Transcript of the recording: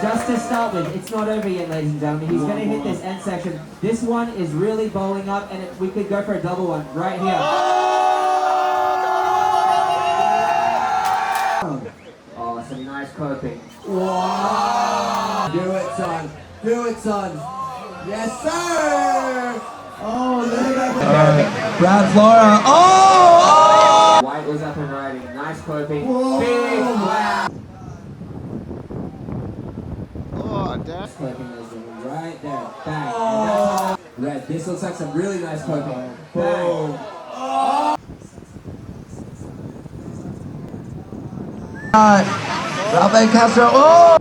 just to start with, it's not over yet, ladies and gentlemen. He's going to hit this end section. This one is really bowling up, and we could go for a double one right here. Oh, some nice coping. Wow! Do it, son. Do it, son. Yes, sir! Oh, look at that. Brad Flora. Oh! White was up and riding. Nice coping. Whoa. Big wow. Oh, damn. Coping is right there. Bang. Oh. Red, this looks like some really nice coping. Boom. Bang. Rafael Castro. Oh!